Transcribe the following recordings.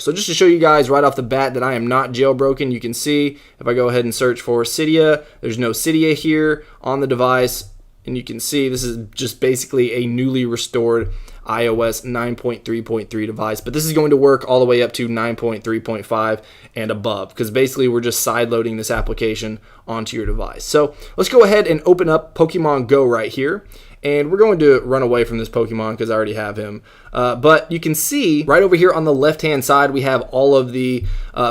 So just to show you guys right off the bat that I am not jailbroken, you can see if I go ahead and search for Cydia, there's no Cydia here on the device. And you can see this is just basically a newly restored iOS 9.3.3 device, but this is going to work all the way up to 9.3.5 and above, because basically we're just sideloading this application onto your device. So let's go ahead and open up Pokemon Go right here. And we're going to run away from this Pokemon because I already have him. But you can see right over here on the left-hand side, we have all of the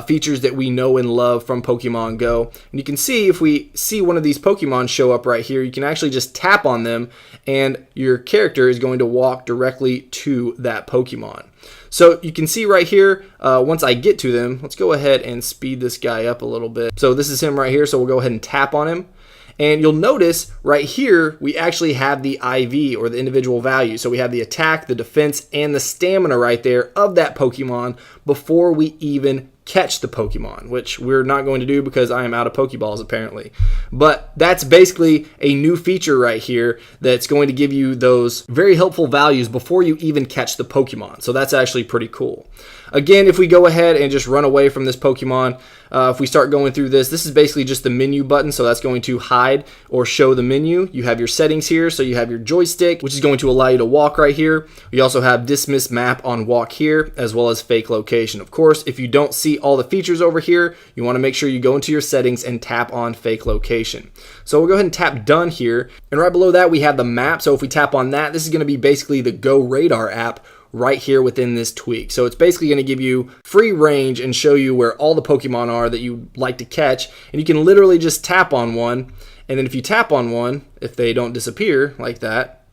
features that we know and love from Pokemon Go. And you can see if we see one of these Pokemon show up right here, you can actually just tap on them and your character is going to walk directly to that Pokemon. So you can see right here, once I get to them, let's go ahead and speed this guy up a little bit. So this is him right here, so we'll go ahead and tap on him. And you'll notice right here, we actually have the IV, or the individual value. So we have the attack, the defense, and the stamina right there of that Pokemon before we even catch the Pokemon, which we're not going to do because I am out of Pokeballs apparently. But that's basically a new feature right here that's going to give you those very helpful values before you even catch the Pokemon. So that's actually pretty cool. Again, if we go ahead and just run away from this Pokemon, if we start going through this is basically just the menu button. So that's going to hide or show the menu. You have your settings here. So you have your joystick, which is going to allow you to walk right here. You also have dismiss map on walk here, as well as fake location. Of course, if you don't see all the features over here, you want to make sure you go into your settings and tap on fake location. So we'll go ahead and tap done here. And right below that, we have the map. So if we tap on that, this is going to be basically the Go Radar app right here within this tweak. So it's basically going to give you free range and show you where all the Pokemon are that you like to catch. And you can literally just tap on one. And then if you tap on one, if they don't disappear like that,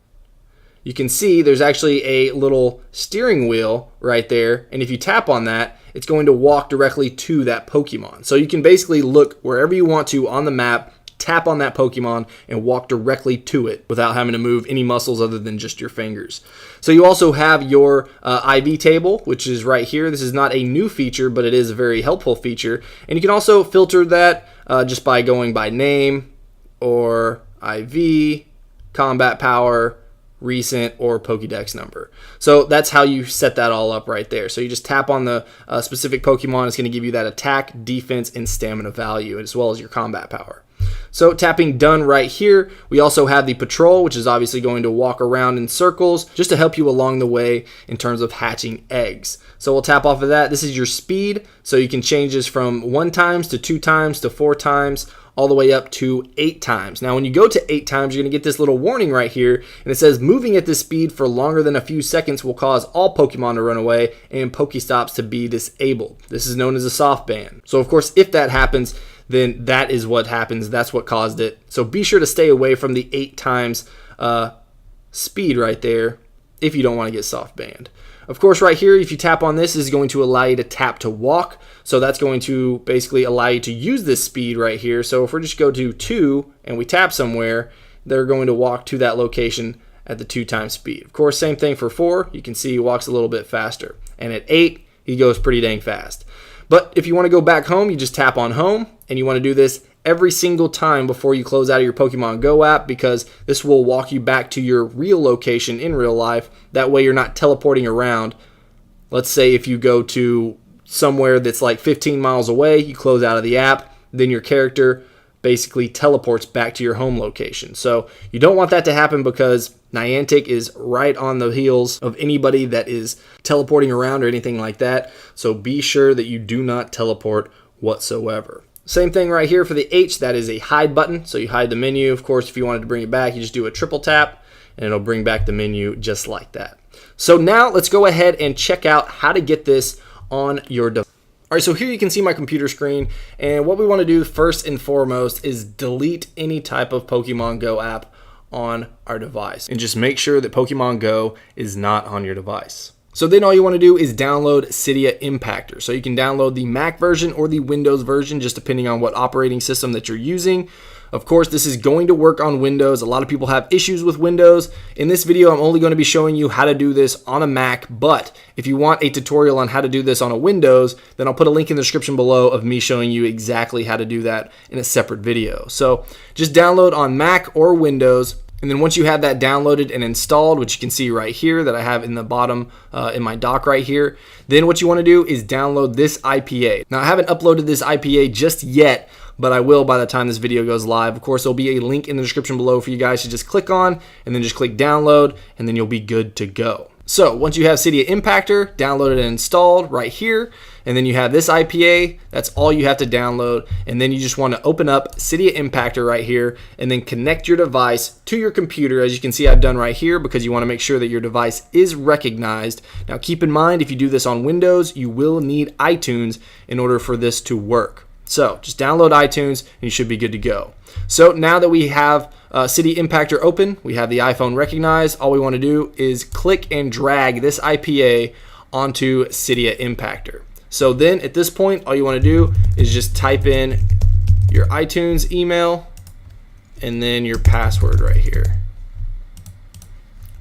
you can see there's actually a little steering wheel right there. And if you tap on that, it's going to walk directly to that Pokemon. So you can basically look wherever you want to on the map, tap on that Pokemon, and walk directly to it without having to move any muscles other than just your fingers. So you also have your IV table, which is right here. This is not a new feature, but it is a very helpful feature. And you can also filter that just by going by name or IV, combat power, recent, or Pokédex number. So that's how you set that all up right there. So you just tap on the specific Pokemon. It's going to give you that attack, defense, and stamina value, as well as your combat power. So tapping done right here, we also have the patrol, which is obviously going to walk around in circles just to help you along the way in terms of hatching eggs. So we'll tap off of that. This is your speed. So you can change this from 1 times to 2 times to 4 times, all the way up to 8 times. Now, when you go to 8 times, you're going to get this little warning right here, and it says moving at this speed for longer than a few seconds will cause all Pokemon to run away and Pokestops to be disabled. This is known as a soft ban. So, of course, if that happens, then that is what happens. That's what caused it. So be sure to stay away from the 8 times speed right there if you don't want to get soft banned. Of course, right here, if you tap on this, is going to allow you to tap to walk. So that's going to basically allow you to use this speed right here. So if we just go to 2 and we tap somewhere, they're going to walk to that location at the 2 times speed. Of course, same thing for 4. You can see he walks a little bit faster. And at 8, he goes pretty dang fast. But if you want to go back home, you just tap on home, and you want to do this every single time before you close out of your Pokemon Go app, because this will walk you back to your real location in real life. That way you're not teleporting around. Let's say if you go to somewhere that's like 15 miles away, you close out of the app, then your character basically teleports back to your home location. So you don't want that to happen, because Niantic is right on the heels of anybody that is teleporting around or anything like that. So be sure that you do not teleport whatsoever. Same thing right here for the H. That is a hide button. So you hide the menu. Of course, if you wanted to bring it back, you just do a triple tap and it'll bring back the menu just like that. So now let's go ahead and check out how to get this on your device. All right, so here you can see my computer screen, and what we want to do first and foremost is delete any type of Pokemon Go app on our device, and just make sure that Pokemon Go is not on your device. So then all you want to do is download Cydia Impactor. So you can download the Mac version or the Windows version, just depending on what operating system that you're using. Of course, this is going to work on Windows. A lot of people have issues with Windows. In this video, I'm only going to be showing you how to do this on a Mac, but if you want a tutorial on how to do this on a Windows, then I'll put a link in the description below of me showing you exactly how to do that in a separate video. So just download on Mac or Windows. And then once you have that downloaded and installed, which you can see right here that I have in the bottom in my dock right here, then what you want to do is download this IPA. Now I haven't uploaded this IPA just yet, but I will by the time this video goes live. Of course, there'll be a link in the description below for you guys to just click on, and then just click download, and then you'll be good to go. So once you have Cydia Impactor downloaded and installed right here, and then you have this IPA, that's all you have to download. And then you just want to open up Cydia Impactor right here and then connect your device to your computer, as you can see I've done right here, because you want to make sure that your device is recognized. Now keep in mind, if you do this on Windows, you will need iTunes in order for this to work. So just download iTunes and you should be good to go. So now that we have Cydia Impactor open, we have the iPhone recognized, all we want to do is click and drag this IPA onto Cydia Impactor. So then at this point, all you want to do is just type in your iTunes email and then your password right here.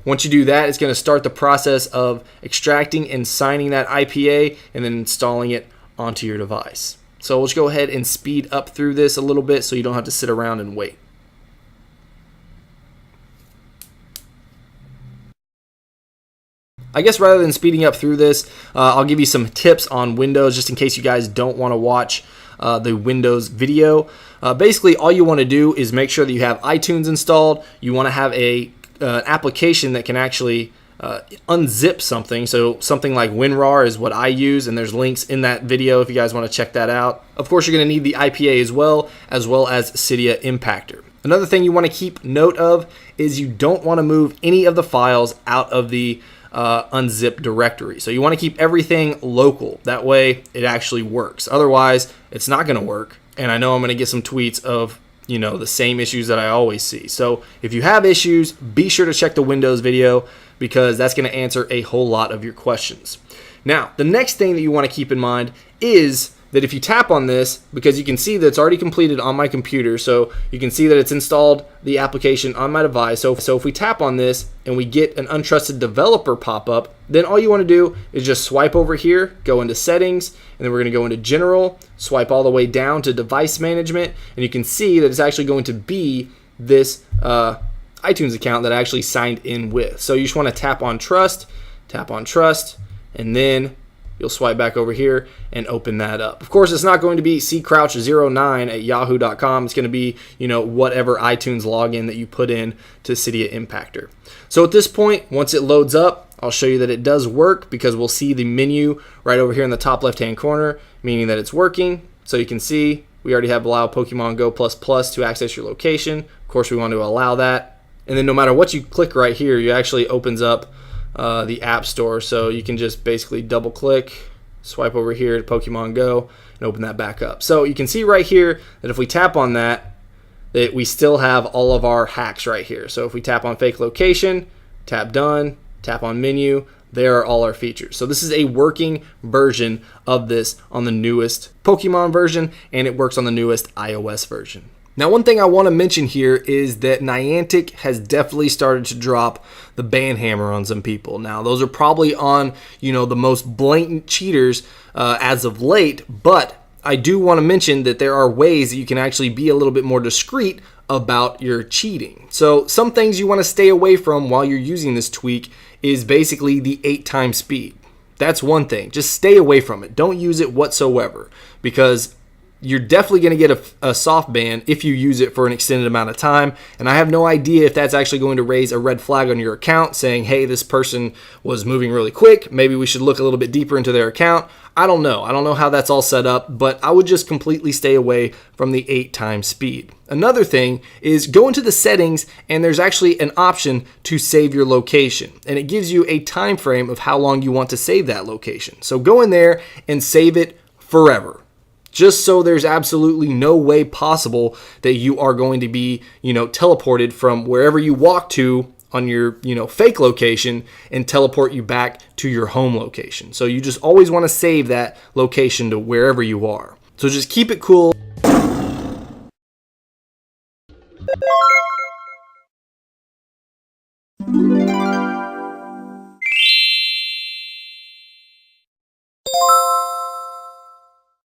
Once you do that, it's going to start the process of extracting and signing that IPA and then installing it onto your device. So let's go ahead and speed up through this a little bit so you don't have to sit around and wait. I guess rather than speeding up through this, I'll give you some tips on Windows just in case you guys don't want to watch the Windows video. Basically, all you want to do is make sure that you have iTunes installed. You want to have an application that can actually unzip something. So something like WinRAR is what I use, and there's links in that video if you guys want to check that out. Of course, you're going to need the IPA as well as Cydia Impactor. Another thing you want to keep note of is you don't want to move any of the files out of the unzip directory. So you want to keep everything local. That way it actually works. Otherwise, it's not going to work. And I know I'm going to get some tweets of, you know, the same issues that I always see. So if you have issues, be sure to check the Windows video because that's going to answer a whole lot of your questions. Now, the next thing that you want to keep in mind is that if you tap on this, because you can see that it's already completed on my computer, so you can see that it's installed the application on my device. So if we tap on this and we get an untrusted developer pop up, then all you want to do is just swipe over here, go into settings, and then we're going to go into general, swipe all the way down to device management, and you can see that it's actually going to be this iTunes account that I actually signed in with. So you just want to tap on trust, and then you'll swipe back over here and open that up. Of course, it's not going to be ccrouch09@yahoo.com. It's going to be, you know, whatever iTunes login that you put in to Cydia Impactor. So at this point, once it loads up, I'll show you that it does work because we'll see the menu right over here in the top left-hand corner, meaning that it's working. So you can see we already have allow Pokemon Go++ to access your location. Of course, we want to allow that. And then no matter what you click right here, it actually opens up the App Store, so you can just basically double click, swipe over here to Pokemon Go, and open that back up. So you can see right here that if we tap on that we still have all of our hacks right here. So if we tap on fake location, tap done, tap on menu, there are all our features. So this is a working version of this on the newest Pokemon version, and it works on the newest iOS version. Now, one thing I want to mention here is that Niantic has definitely started to drop the ban hammer on some people. Now, those are probably on, you know, the most blatant cheaters as of late, but I do want to mention that there are ways that you can actually be a little bit more discreet about your cheating. So some things you want to stay away from while you're using this tweak is basically the 8x speed. That's one thing. Just stay away from it. Don't use it whatsoever, because you're definitely going to get a soft ban if you use it for an extended amount of time. And I have no idea if that's actually going to raise a red flag on your account saying, hey, this person was moving really quick. Maybe we should look a little bit deeper into their account. I don't know. I don't know how that's all set up, but I would just completely stay away from the 8x speed. Another thing is go into the settings, and there's actually an option to save your location. And it gives you a time frame of how long you want to save that location. So go in there and save it forever, just so there's absolutely no way possible that you are going to be, teleported from wherever you walk to on your, fake location and teleport you back to your home location. So you just always want to save that location to wherever you are. So just keep it cool.